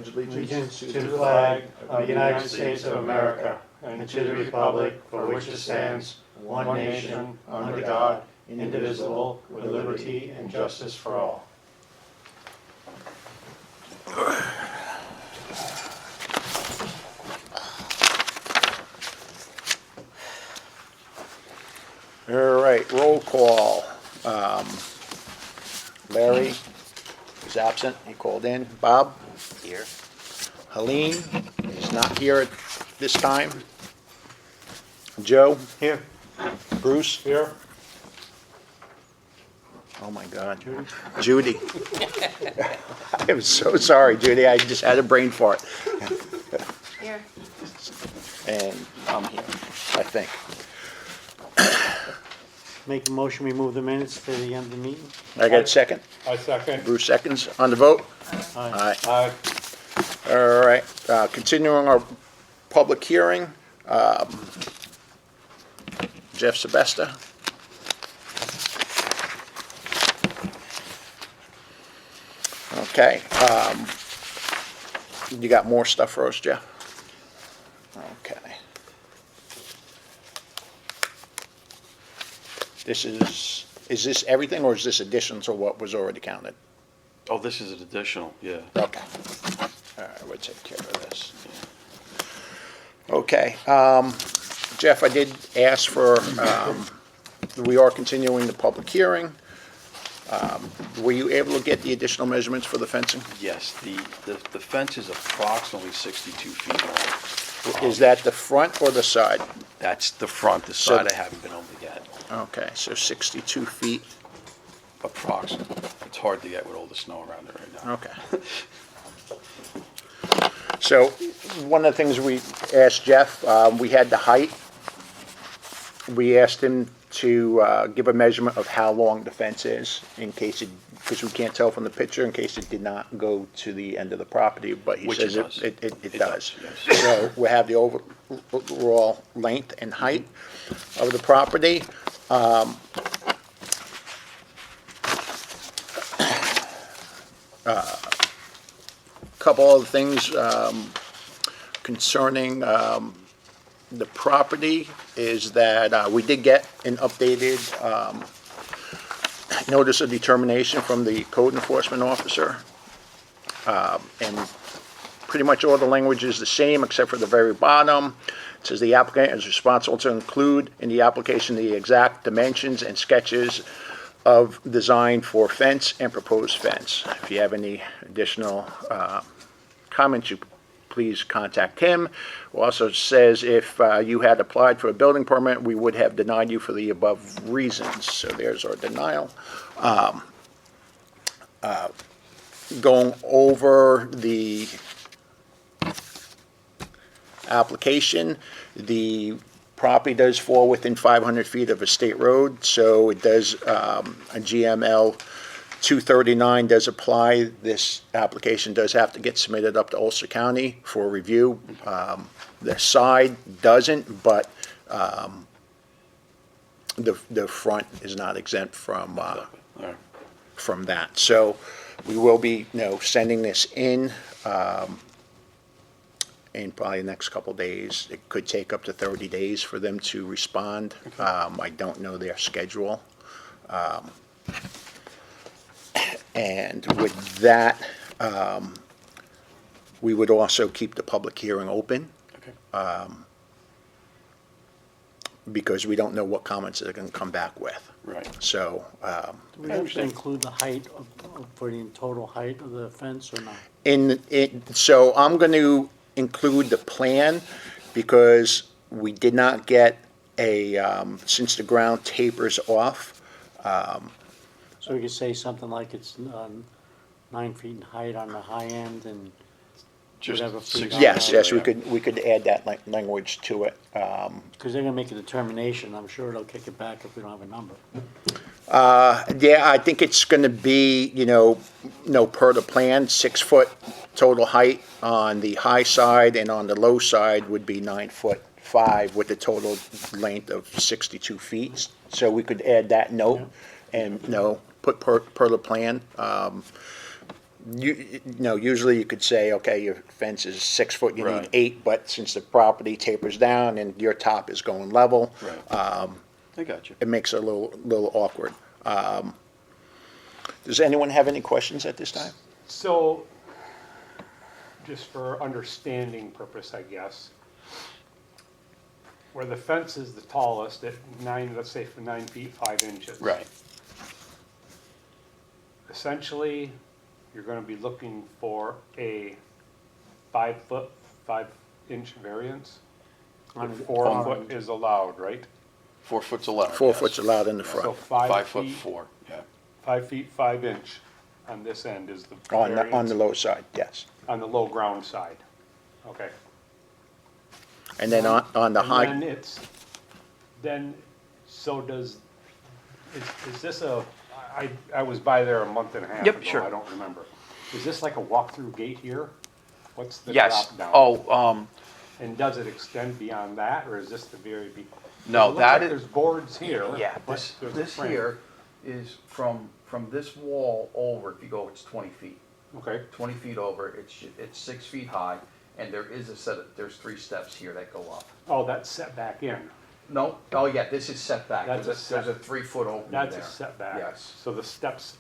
pledge allegiance to the flag of the United States of America and to the republic for which it stands, one nation, under God, indivisible, with liberty and justice for all. All right, roll call. Larry is absent, he called in. Bob? Here. Helene is not here at this time. Joe? Here. Bruce? Here. Oh my God. Judy? I am so sorry, Judy, I just had a brain fart. Here. And I'm here, I think. Make a motion, we move the minutes to the end of the meeting. I got a second? I second. Bruce seconds. On the vote? Aye. Aye. Aye. All right, continuing our public hearing, Jeff Sebesta. Okay, you got more stuff for us, Jeff? Okay. Is this everything, or is this addition to what was already counted? Oh, this is an additional, yeah. Okay. All right, we'll take care of this. Okay, Jeff, I did ask for, we are continuing the public hearing. Were you able to get the additional measurements for the fencing? Yes, the fence is approximately 62 feet long. Is that the front or the side? That's the front, the So- side I haven't been able to get, Okay, so 62 feet, approximately. It's hard to get with all the snow around it right now. okay. So, one of the things we asked Jeff, we had the height. We asked him to give a measurement of how long the fence is, in case it, because we can't tell from the picture, in case it did not go to the end of the property, but he Which says it does. it It does. does, yes. So we have the overall length and height of the property. Couple other things concerning the property is that we did get an updated notice of determination from the code enforcement officer. And pretty much all the language is the same except for the very bottom. It says the applicant is responsible to include in the application the exact dimensions and sketches of design for fence and proposed fence. If you have any additional comments, you please contact him. It also says if you had applied for a building permit, we would have denied you for the above reasons. So there's our denial. Going over the application, the property does fall within 500 feet of a state road, so it does, a GML 239 does apply. This application does have to get submitted up to Ulster County for review. The side doesn't, but the front is not exempt from All right. from that. So we will be, sending this in probably the next couple days. It could take up to 30 days for them to respond. I don't know their schedule. And with that, we would also keep the public hearing open Okay. because we don't know what comments they're going to come back with. Right. So, Do we have to include the height for the total height of the fence or not? so I'm going to include the plan because we did not get since the ground tapers off. So we could say something like it's 9 feet in height on the high end and Just whatever feet 6 on Yes, the- yes, we could add that language to it. Because they're gonna make a determination, I'm sure they'll kick it back if we don't have a number. Yeah, I think it's going to be, per the plan, 6 foot total height on the high side, and on the low side would be 9'5" with a total length of 62 feet. So we could add that note and, put per the plan. Usually you could say, okay, your fence is 6 foot, you need Right. 8, but since the property tapers down and your top is going level, Right. I got you. it makes it a little awkward. Does anyone have any questions at this time? So, just for understanding purpose, I guess, where the fence is the tallest at 9, let's say for 9 feet, 5 inches. Right. Essentially, you're gonna be looking for a 5 foot, 5 inch variance. And 4 foot is allowed, right? 4 foot's allowed. 4 yes. foot's allowed in the So front, 5 foot feet, 4, yeah. 5 feet, 5 inch on this end is the on the variance, low side, yes. on the low ground side. Okay. And then on the high. And then so does, is this I was by there a month and a half Yep, ago, sure. I don't remember. Is this like a walk-through gate here? What's the Yes. drop down? Oh, And does it extend beyond that, or is this the very No, it looks that like is- There's boards here. yeah, but this, there's a this frame. here is from this wall over, if you go, it's 20 feet. Okay, 20 feet over, it's 6 feet high, and there is there's 3 steps here that go up. oh, that's set back in. No, oh yeah, this is set back. That's There's a a 3 foot opening there. That's a setback. Yes, So the steps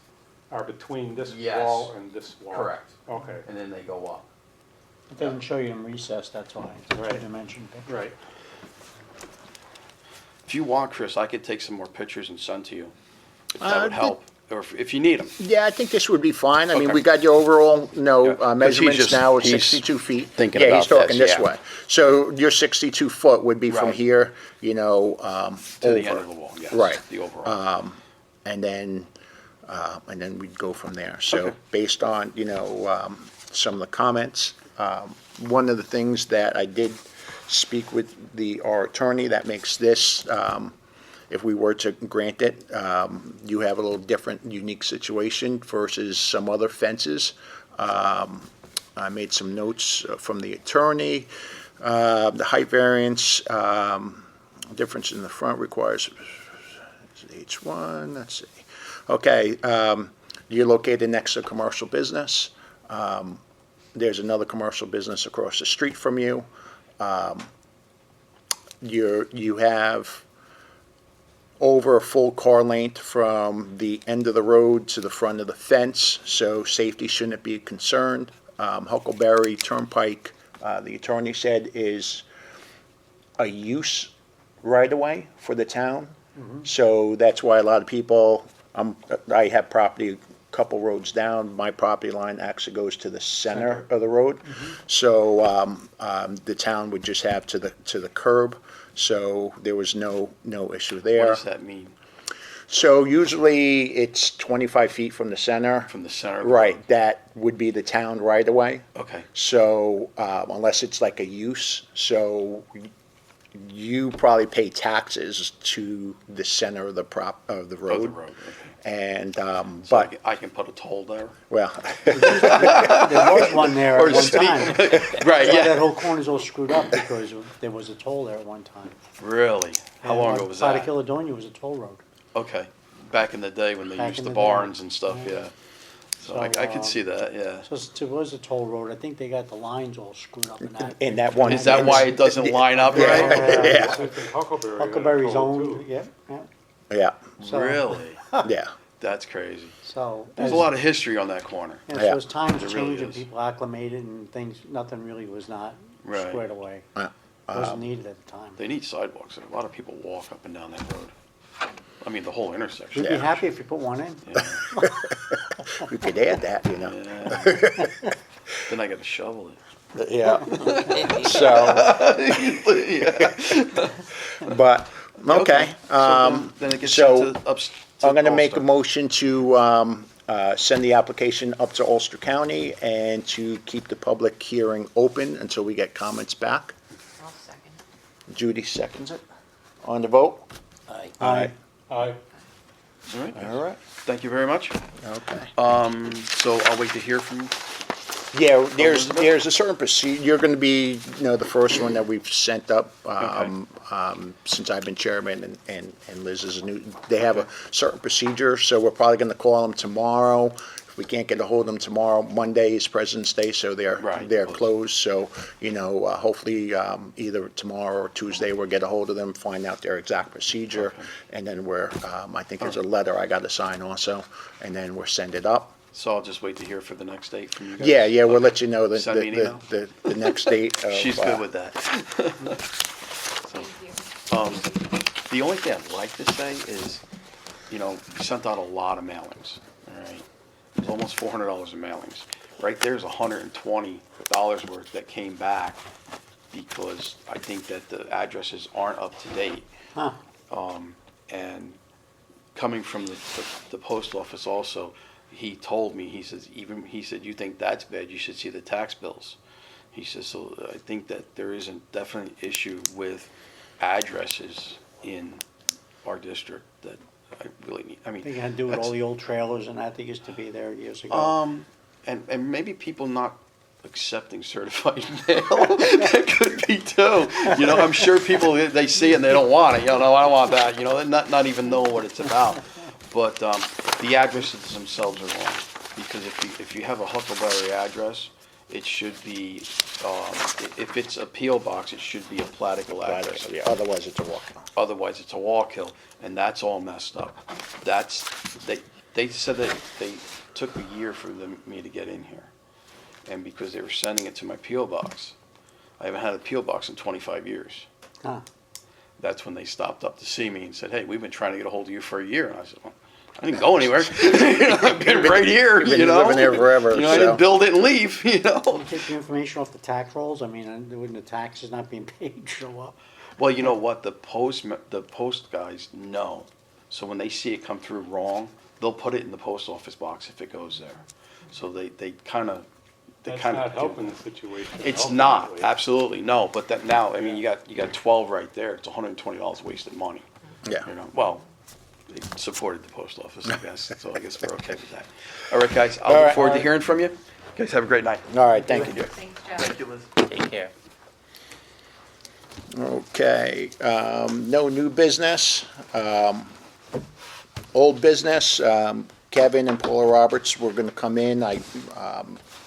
are between this Yes. wall and this wall? correct. Okay, And then they go up. It doesn't show you in recess, that's why, it's a Right. two-dimension picture. right. If you want, Chris, I could take some more pictures and send to you, if that I would think- help, or if you need them. Yeah, I think this would be fine. I mean, Okay. we got your overall, Yeah, 'cause measurements he's just- now at he's 62 feet. thinking Yeah, he's about talking this, this yeah. way. So your 62 foot would be from Right. here, To the end over. of the wall, yes. Right. The overall. And then we'd go from there. So Okay. based on, some of the comments, one of the things that I did speak with our attorney that makes this, if we were to grant it, you have a little different, unique situation versus some other fences. I made some notes from the attorney. The height variance, difference in the front requires H1, let's see. Okay, you're located next to a commercial business. There's another commercial business across the street from you. You have over a full car length from the end of the road to the front of the fence, so safety shouldn't be a concern. Huckleberry Turnpike, the attorney said, is a use right away for the town. So that's why a lot of people, I have property a couple roads down, my property line actually goes to the center of the road. So the town would just have to the curb, so there was no issue What there. does that mean, So usually it's 25 feet from the center. from the center of the Right, road? that would be the town right away. Okay, So, unless it's like a use, so you probably pay taxes to the center of the of the road. road, okay. And, So but, I can put a toll there? well, There was one there Or at one speed. time. Right, That's why that yeah, whole corner's all screwed up because there was a toll there at one time. really? How And long right ago was Side that? of Caledonia was a toll road. Okay, back in the day when they Back used in the the day. barns and stuff, yeah. So I So, could see that, yeah. So it was a toll road. I think they got the lines all screwed up in that. in that one. Is that why it doesn't line up Yeah. right? Yeah. So it's in Huckleberry. Huckleberry's they're told owned, too. yeah, yeah. Yeah, So- Really? yeah, That's crazy. So. There's as- a lot of history on that corner. Yeah, Yeah. so as times There really change and is. people acclimated and things, nothing really was not Right. squared away. Yeah. Wasn't needed at the time. They need sidewalks. A lot of people walk up and down that road. I mean, the whole intersection. We'd be happy if you put one in. Yeah. you could add that, Yeah. Then I gotta shovel it. yeah. So, but, okay. Then it gets so sent to ups. to I'm gonna make a Ulster. motion to, send the application up to Ulster County and to keep the public hearing open until we get comments back. I'll second. Judy seconds it. On the vote? Aye. Aye. Aye. All right. All right, Thank you very much. okay. So I'll wait to hear from you. Yeah, Elizabeth? there's a certain procedure, you're gonna be, the first one that we've sent up, since I've been chairman and Liz is new. They have a certain procedure, so we're probably gonna call them tomorrow, we can't get a hold of them tomorrow. Monday is President's Day, so Right. they're closed. So, hopefully, either tomorrow or Tuesday, we'll get a hold of them, find out their exact procedure. And then I think there's a letter I got to sign also, and then we'll send it up. So I'll just wait to hear for the next date from you guys? Yeah, we'll Okay. let you know Send me an email? the next date. of, She's good with that. Thank you. The only thing I'd like to say is, you sent out a lot of mailings, all right? It was almost $400 in mailings. Right there's $120 worth that came back because I think that the addresses aren't up to date. Huh, And coming from the post office also, he told me, he said, you think that's bad, you should see the tax bills. He says, so I think that there is a definite issue with addresses in our district that I really need, I mean. they had to do with all that's- the old trailers and that used to be there years ago. And maybe people not accepting certified mail, that could be too. I'm sure people, they see it and they don't want it, I don't want that, not even know what it's about. But, the addresses themselves are wrong, because if you have a Huckleberry address, it should be, if it's a P.O. box, it should be a Plattical address. Yeah, otherwise it's a walk. Otherwise, it's a Wallkill, and that's all messed up. They said that they took a year for me to get in here, and because they were sending it to my P.O. box, I haven't had a P.O. box in 25 years. Huh. That's when they stopped up to see me and said, "Hey, we've been trying to get a hold of you for a year." And I said, "Well, I didn't go anywhere. I've been right here. You've been living there forever, I so. didn't build it and leave. You take the information off the tax rolls, I mean, and wouldn't the taxes not being paid show up? Well, you know what? The post guys know. So when they see it come through wrong, they'll put it in the post office box if it goes there. So they kind of. That's not helping the situation. It's not, absolutely, no, but that now, I mean, you got 12 right there, it's $120 wasted money. Yeah. Well, they supported the post office, I guess, so I guess we're okay with that. All right, guys, All I'll look right. forward to hearing from you. You guys have a great night. All right, thank you. Thanks, Joe. Take care. Okay, no new business. Old business, Kevin and Paula Roberts were gonna come in. I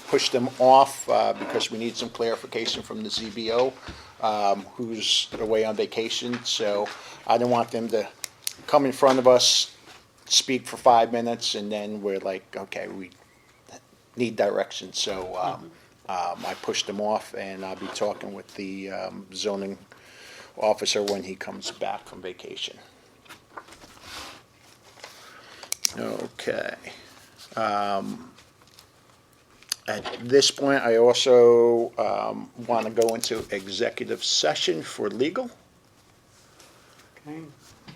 pushed them off because we need some clarification from the ZBO, who's away on vacation. So I didn't want them to come in front of us, speak for 5 minutes, and then we're like, okay, we need direction. So I pushed them off, and I'll be talking with the zoning officer when he comes back from vacation. Okay. At this point, I also want to go into executive session for legal. Okay,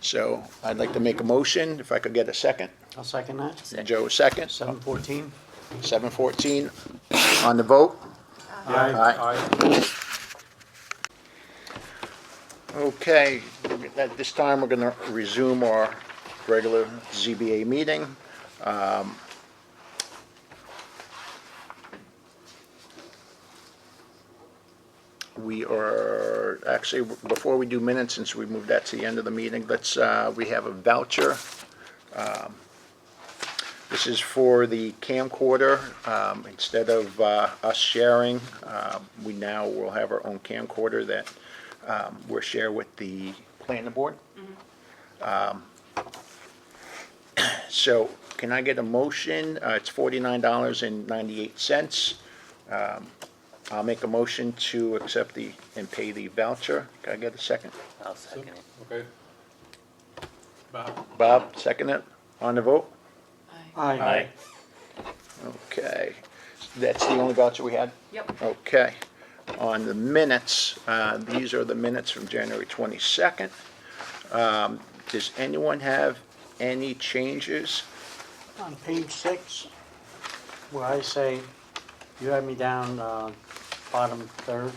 So I'd like to make a motion, if I could get a second. I'll second that. Joe, a second. 7:14. 7:14 on the vote. Aye. Okay, at this time, we're going to resume our regular ZBA meeting. We are, actually, before we do minutes, since we moved that to the end of the meeting, we have a voucher. This is for the camcorder. Instead of us sharing, we now will have our own camcorder that we'll share with the planning board. So can I get a motion? It's $49.98. I'll make a motion to accept and pay the voucher. Can I get a second? I'll second it. Okay. Bob? Bob, second it on the vote? Aye. Okay. That's the only voucher we had? Yep. Okay. On the minutes, these are the minutes from January 22nd. Does anyone have any changes? On page 6, where I say, you have me down, bottom third,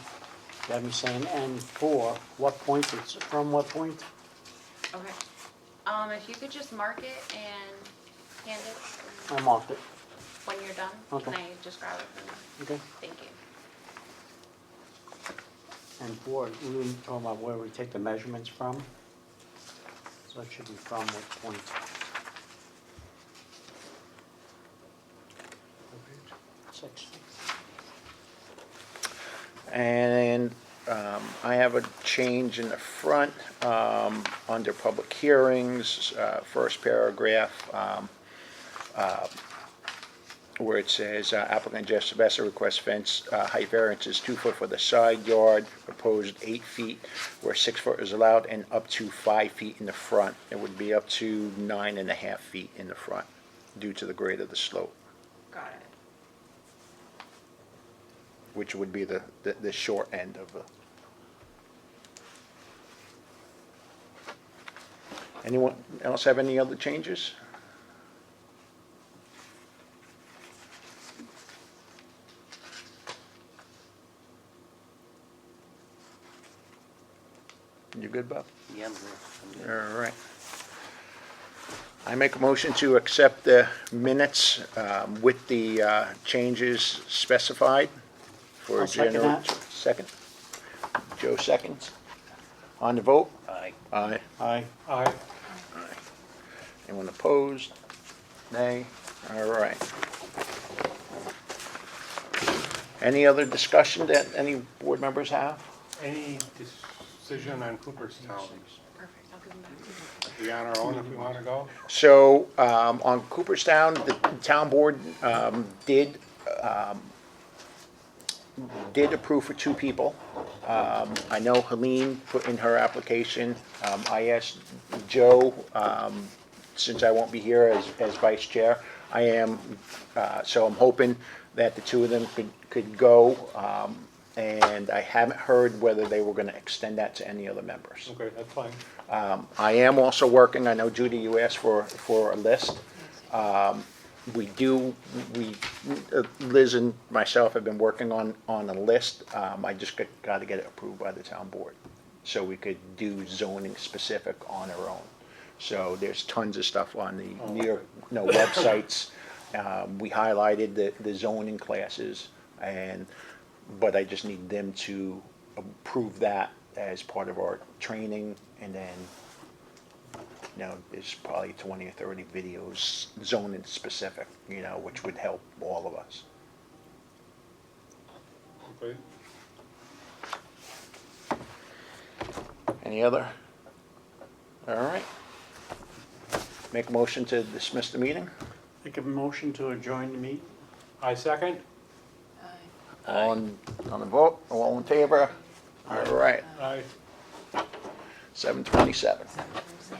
you have me saying N4, what point, it's from what point? Okay. If you could just mark it and hand it I marked it, when you're done, Okay. can I just grab it from you? okay. Thank you. N4, we were talking about where we take the measurements from. So it should be from what point? 6. And I have a change in the front, under public hearings, first paragraph, where it says applicant Jeff Sylvester requests fence height variance is 2 foot for the side yard, proposed 8 feet, where 6 foot is allowed, and up to 5 feet in the front. It would be up to 9.5 feet in the front, due to the grade of the slope, Got it. which would be the short end of the. Anyone else have any other changes? You good, Bob? Yeah, I'm good. All right. I make a motion to accept the minutes with the changes specified for I'll second January. that. Second. Joe seconds. On the vote? Aye. Aye. Aye. Aye. Anyone opposed? Nay? All right. Any other discussion that any board members have? Any decision on Cooperstown? Perfect, I'll give them back to you. We on our own if we want to go? So, on Cooperstown, the town board did approve for 2 people. I know Helene put in her application. I asked Joe, since I won't be here as vice chair, so I'm hoping that the 2 of them could go. And I haven't heard whether they were gonna extend that to any other members. Okay, that's fine. I am also working, I know Judy, you asked for a list. Liz and myself have been working on a list. I just gotta get it approved by the town board, so we could do zoning specific on our own. So there's tons of stuff on the New York, websites. We highlighted the zoning classes, but I just need them to approve that as part of our training, and then, there's probably 20 or 30 videos zoning specific, which would help all of us. Okay. Any other? All right. Make a motion to dismiss the meeting? Make a motion to adjourn the meeting? I second? On the vote, all in favor? All right, Aye. 7:27.